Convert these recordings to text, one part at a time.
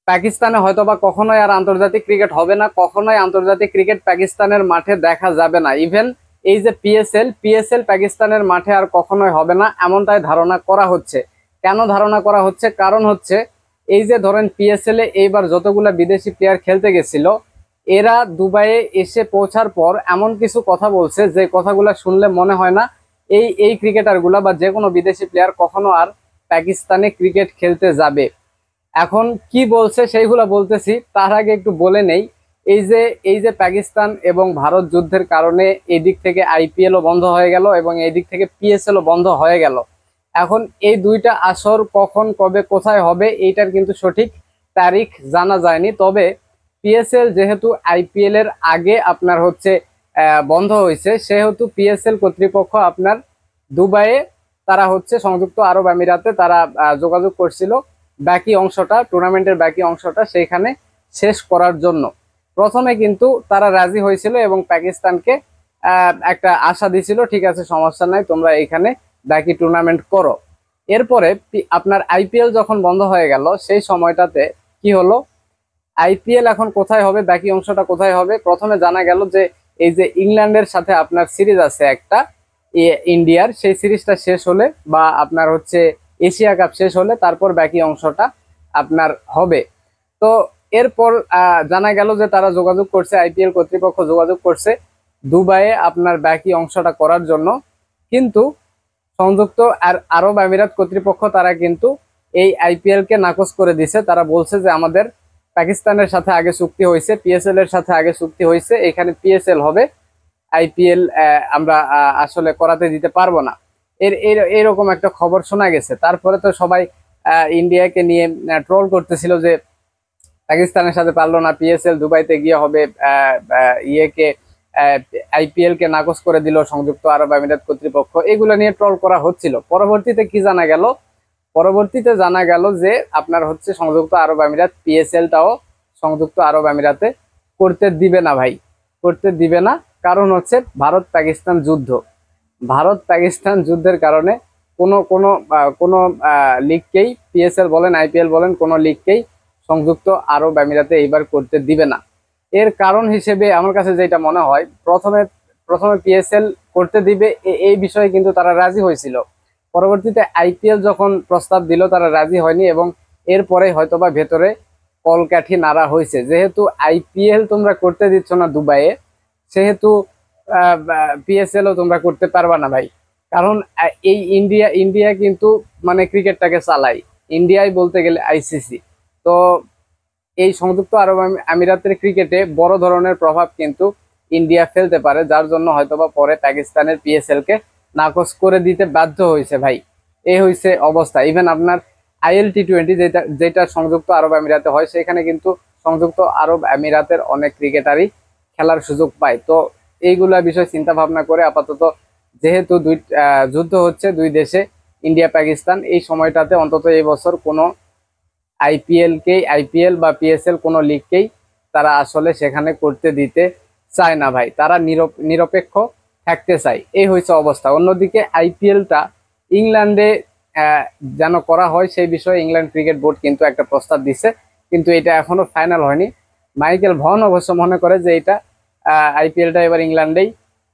পাকিস্তানে হয়তোবা কখনোই আর আন্তর্জাতিক ক্রিকেট হবে না, কখনোই আন্তর্জাতিক ক্রিকেট পাকিস্তানের মাঠে দেখা যাবে না। ইভেন এই যে পিএসএল পাকিস্তানের মাঠে আর কখনোই হবে না, এমনটাই ধারণা করা হচ্ছে। কেন ধারণা করা হচ্ছে? কারণ হচ্ছে এই যে ধরেন পিএসএল এ এইবার যতগুলা বিদেশি প্লেয়ার খেলতে গেছিল, এরা দুবাইয়ে এসে পৌঁছার পর এমন কিছু কথা বলছে যে কথাগুলো শুনলে মনে হয় না এই ক্রিকেটার গুলা বা যে কোনো বিদেশি প্লেয়ার কখনো আর পাকিস্তানে ক্রিকেট খেলতে যাবে। এখন কি বলছে সেইগুলা বলতেছি, তার আগে একটু বলে নেই। এই যে পাকিস্তান এবং ভারত যুদ্ধের কারণে এই দিক থেকে আইপিএলও বন্ধ হয়ে গেল এবং এই দিক থেকে পিএসএলও বন্ধ হয়ে গেল। এখন এই দুইটা আসর কখন কবে কোথায় হবে এইটার কিন্তু সঠিক তারিখ জানা যায়নি। তবে পিএসএল যেহেতু আইপিএল এর আগে আপনার হচ্ছে বন্ধ হয়েছে, সেহেতু পিএসএল কর্তৃপক্ষ আপনার দুবাইয়ে তারা হচ্ছে সংযুক্ত আরব আমিরাতে তারা যোগাযোগ করছিল বাকি অংশটা, টুর্নামেন্টের বাকি অংশটা সেইখানে শেষ করার জন্য। প্রথমে কিন্তু তারা রাজি হয়েছিল এবং পাকিস্তানকে একটা আশা দিছিল, ঠিক আছে সমস্যা নাই, তোমরা এখানে বাকি টুর্নামেন্ট করো। এরপরে আপনার আইপিএল যখন বন্ধ হয়ে গেল, সেই সময়টাতে কি হলো, আইপিএল এখন কোথায় হবে, বাকি অংশটা কোথায় হবে? প্রথমে জানা গেল যে এই যে ইংল্যান্ডের সাথে আপনার সিরিজ আছে একটা ইন্ডিয়ার, সেই সিরিজটা শেষ হলে বা আপনার হচ্ছে এশিয়া কাপ শেষ হলে তারপর বাকি অংশটা আপনার হবে। তো এরপর জানা গেল যে তারা যোগাযোগ করছে, আইপিএল কর্তৃপক্ষ যোগাযোগ করছে দুবাইয়ে আপনার বাকি অংশটা করার জন্য। কিন্তু সংযুক্ত আরব আমিরাত কর্তৃপক্ষ তারা কিন্তু এই আইপিএল কে নাকচ করে দিছে। তারা বলছে যে আমাদের পাকিস্তানের সাথে আগে চুক্তি হয়েছে, পিএসএল এর সাথে আগে চুক্তি হয়েছে, এখানে পিএসএল হবে, আইপিএল আমরা আসলে করাতে দিতে পারবো না। এরকম একটা খবর শোনা গেছে। তারপরে তো সবাই ইন্ডিয়াকে নিয়ে ট্রোল করতেছিল যে পাকিস্তানের সাথে পারলো না, পিএসএল দুবাইতে গিয়ে হবে, ইয়েকে আইপিএল কে নাকচ করে দিল সংযুক্ত আরব আমিরাত কর্তৃপক্ষ, এগুলো নিয়ে ট্রোল করা হচ্ছিল। পরবর্তীতে কি জানা গেল? পরবর্তীতে জানা গেল যে আপনার হচ্ছে সংযুক্ত আরব আমিরাত পিএসএলটাও সংযুক্ত আরব আমিরাতে করতে দিবে না ভাই, করতে দিবে না। কারণ হচ্ছে ভারত পাকিস্তান যুদ্ধ। ভারত পাকিস্তান যুদ্ধের কারণে কোনো কোনো কোনো লিগকেই, পিএসএল বলেন আইপিএল বলেন, কোনো লিগকেই সংযুক্ত আরব আমিরাতে এইবার করতে দিবে না। এর কারণ হিসেবে আমার কাছে যেটা মনে হয়, প্রথমে প্রথমে পিএসএল করতে দিবে এই বিষয়ে কিন্তু তারা রাজি হয়েছিল। পরবর্তীতে আইপিএল যখন প্রস্তাব দিল তারা রাজি হয়নি এবং এরপরে হয়তোবা ভেতরে কলকাঠি নাড়া হয়েছে। যেহেতু আইপিএল তোমরা করতে দিচ্ছ না দুবাইয়ে, সেহেতু পিএসএলও তোমরা করতে পারবা না ভাই। কারণ এই ইন্ডিয়া কিন্তু মানে ক্রিকেটটাকে চালাই, ইন্ডিয়াই বলতে গেলে আইসিসি। তো এই সংযুক্ত আরব আমিরাতের ক্রিকেটে বড় ধরনের প্রভাব কিন্তু ইন্ডিয়া ফেলতে পারে, যার জন্য হয়তোবা পরে পাকিস্তানের পিএসএল কে নাকচ করে দিতে বাধ্য হয়েছে ভাই। এই হয়েছে অবস্থা। ইভেন আপনার আইএল টি20 যেটা যেটা সংযুক্ত আরব আমিরাতে হয়, সেখানে কিন্তু সংযুক্ত আরব আমিরাতের অনেক ক্রিকেটারই খেলার সুযোগ পায়। তো এইগুলা বিষয় চিন্তা ভাবনা করে আপাতত, যেহেতু যুদ্ধ হচ্ছে দুই দেশে ইন্ডিয়া পাকিস্তান, এই সময়টাতে অন্তত এই বছর কোনো আইপিএল বা পিএসএল কোনো লিগকেই তারা আসলে সেখানে করতে দিতে চায় না ভাই। তারা নিরপেক্ষ থাকতে চায়, এই হয়েছে অবস্থা। অন্যদিকে আইপিএলটা ইংল্যান্ডে যেন করা হয়, সেই বিষয়ে ইংল্যান্ড ক্রিকেট বোর্ড কিন্তু একটা প্রস্তাব দিছে, কিন্তু এটা এখনো ফাইনাল হয়নি। মাইকেল ভন অবশ্য মনে করে যে এটা আইপিএলটা এবার ইংল্যান্ডেই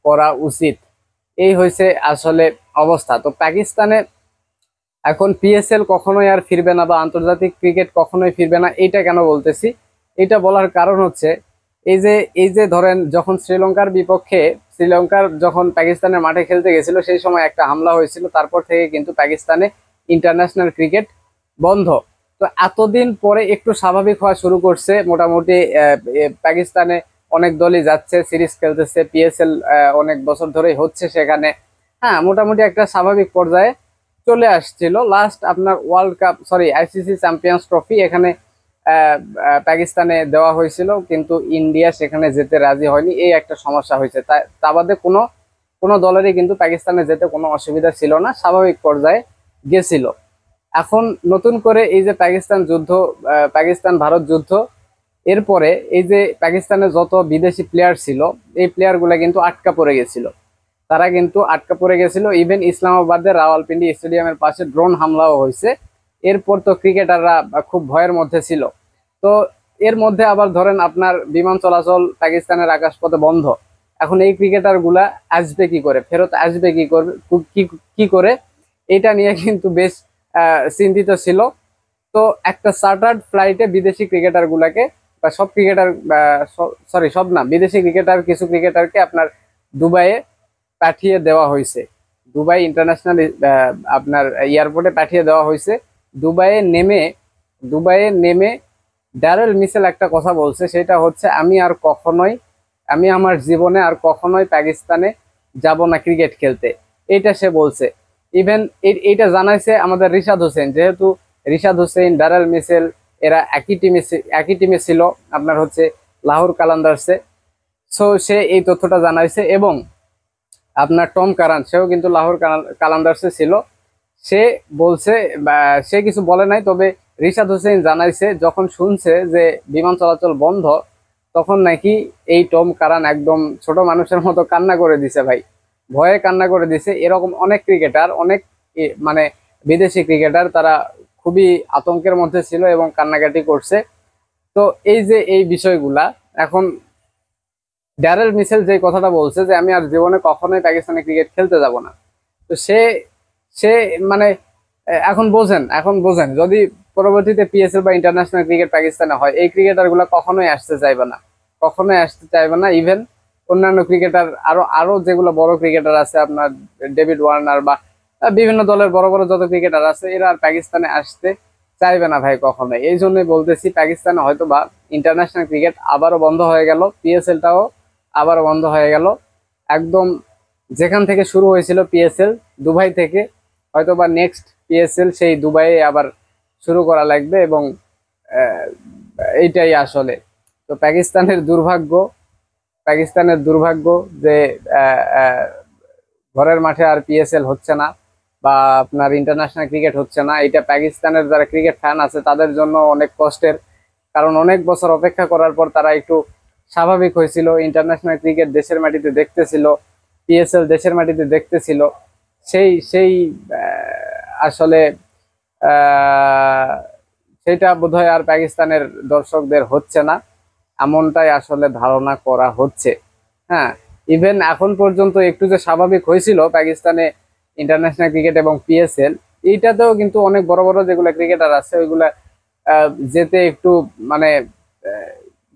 করা উচিত। এই হয়েছে আসলে অবস্থা। তো পাকিস্তানে এখন পিএসএল কখনোই আর ফিরবে না বা আন্তর্জাতিক ক্রিকেট কখনোই ফিরবে না। এটা কেন বলতেছি? এটা বলার কারণ হচ্ছে এই যে ধরেন যখন শ্রীলঙ্কার যখন পাকিস্তানের মাঠে খেলতে গেছিল, সেই সময় একটা হামলা হয়েছিল, তারপর থেকে কিন্তু পাকিস্তানে ইন্টারন্যাশনাল ক্রিকেট বন্ধ। তো এতদিন পরে একটু স্বাভাবিক হওয়া শুরু করছে মোটামুটি। পাকিস্তানে অনেক দলই যাচ্ছে, সিরিজ খেলতেছে, পিএসএল অনেক বছর ধরেই হচ্ছে সেখানে। হ্যাঁ, মোটামুটি একটা স্বাভাবিক পর্যায়ে চলে আসছিল। লাস্ট আপনার world cup, sorry ICC champions trophy এখানে পাকিস্তানে দেওয়া হয়েছিল, কিন্তু ইন্ডিয়া সেখানে যেতে রাজি হয়নি, এই একটা সমস্যা হয়েছে। তা বাদে কোনো কোনো দলেরই কিন্তু পাকিস্তানে যেতে কোনো অসুবিধা ছিল না, স্বাভাবিক পর্যায়ে গেছিল। এখন নতুন করে এই যে পাকিস্তান ভারত যুদ্ধ, এরপরে এই যে পাকিস্তানে যত বিদেশি প্লেয়ার ছিল, এই প্লেয়ার গুলা কিন্তু আটকা পড়ে গেছিল। তারা কিন্তু আটকা পড়ে গেছিল। ইভেন ইসলামাবাদের রাওয়ালপিন্ডি স্টেডিয়ামের পাশে ড্রোন হামলাও হয়েছে। এরপর তো ক্রিকেটাররা খুব ভয়ের মধ্যে ছিল। তো এর মধ্যে আবার ধরেন আপনার বিমান চলাচল পাকিস্তানের আকাশপথে বন্ধ। এখন এই ক্রিকেটার গুলা আসবে কি করে, ফেরত আসবে কি করবে, কি করে, এটা নিয়ে কিন্তু বেশ চিন্তিত ছিল। তো একটা চার্টার্ড ফ্লাইটে বিদেশি ক্রিকেটার গুলাকে বা সব ক্রিকেটার, সরি সব না, বিদেশি ক্রিকেটার কিছু ক্রিকেটারকে আপনার দুবাইয়ে পাঠিয়ে দেওয়া হয়েছে। দুবাই ইন্টারন্যাশনাল আপনার এয়ারপোর্টে পাঠিয়ে দেওয়া হয়েছে। দুবাইয়ে নেমে ড্যারেল মিচেল একটা কথা বলছে, সেটা হচ্ছে আমি আমার জীবনে আর কখনোই পাকিস্তানে যাব না ক্রিকেট খেলতে, এটা সে বলছে। ইভেন এইটা জানাইছে আমাদের রিশাদ হোসেন, যেহেতু রিশাদ হোসেন, ড্যারেল মিচেল এরা একই টিমে ছিল আপনার হচ্ছে লাহোর কালান্দার্সে। সো সে এই তথ্যটা জানাইছে। এবং আপনার টম কারান, সেও কিন্তু লাহোর কালান্দার্সে ছিল। সে বলছে, বা সে কিছু বলে নাই, তবে রিশাদ হোসেন জানাইছে যখন শুনছে যে বিমান চলাচল বন্ধ, তখন নাকি এই টম কারান একদম ছোট মানুষের মতো কান্না করে দিছে ভাই, ভয়ে কান্না করে দিছে। এরকম অনেক ক্রিকেটার, অনেক মানে বিদেশি ক্রিকেটার, তারা খুবই আতঙ্কের মধ্যে ছিল এবং কান্নাকাটি করছে। তো এই যে এই বিষয়গুলা, এখন ড্যারেল মিচেল যে কথাটা বলছে যে আমি আর জীবনে কখনোই পাকিস্তানে ক্রিকেট খেলতে যাব না, তো সে সে মানে এখন বোঝেন যদি পরবর্তীতে পিএসএল বা ইন্টারন্যাশনাল ক্রিকেট পাকিস্তানে হয়, এই ক্রিকেটার গুলা কখনোই আসতে চাইবে না। ইভেন অন্যান্য ক্রিকেটার, আরো যেগুলো বড় ক্রিকেটার আছে আপনার ডেভিড ওয়ার্নার বা বিভিন্ন দলের বড় বড় যত ক্রিকেটার আছে, এরা আর পাকিস্তানে আসতে চাইবে না ভাই কখনোই। এই জন্যই বলতেছি পাকিস্তানে হয়তো বা ইন্টারন্যাশনাল ক্রিকেট আবারও বন্ধ হয়ে গেল, পিএসএলটাও আবারও বন্ধ হয়ে গেল। একদম যেখান থেকে শুরু হয়েছিল পিএসএল, দুবাই থেকে, হয়তো বা নেক্সট পিএসএল সেই দুবাইয়ে আবার শুরু করা লাগবে। এবং আহ, এইটাই আসলে। তো পাকিস্তানের দুর্ভাগ্য যে আহ, আহ, ঘরের মাঠে আর পিএসএল হচ্ছে না বা আপনার ইন্টারন্যাশনাল ক্রিকেট হচ্ছে না। এটা পাকিস্তানের যারা ক্রিকেট ফ্যান আছে তাদের জন্য অনেক কষ্টের, কারণ অনেক বছর অপেক্ষা করার পর তারা একটু স্বাভাবিক হয়েছিল, ইন্টারন্যাশনাল ক্রিকেট দেশের মাটিতে দেখতেছিল, পিএসএল দেশের মাটিতে দেখতেছিল। সেই আসলে আহ, সেটা বোধহয় আর পাকিস্তানের দর্শকদের হচ্ছে না, এমনটাই আসলে ধারণা করা হচ্ছে। হ্যাঁ, ইভেন এখন পর্যন্ত একটু যে স্বাভাবিক হয়েছিল পাকিস্তানে ইন্টারন্যাশনাল ক্রিকেট এবং পিএসএল, এইটাতেও কিন্তু অনেক বড় বড় যেগুলো ক্রিকেটার আছে ওইগুলা যেতে একটু মানে আহ,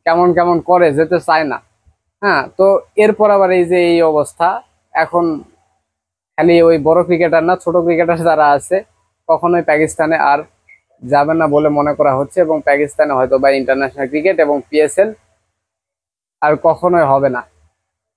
কেমন কেমন করে, যেতে চায় না। হ্যাঁ, তো এরপর আবার এই যে এই অবস্থা, এখন খালি ওই বড় ক্রিকেটার না, ছোট ক্রিকেটার যারা আছে কখনোই পাকিস্তানে আর যাবে না বলে মনে করা হচ্ছে। এবং পাকিস্তানে হয়তো বা ইন্টারন্যাশনাল ক্রিকেট এবং পিএসএল আর কখনোই হবে না।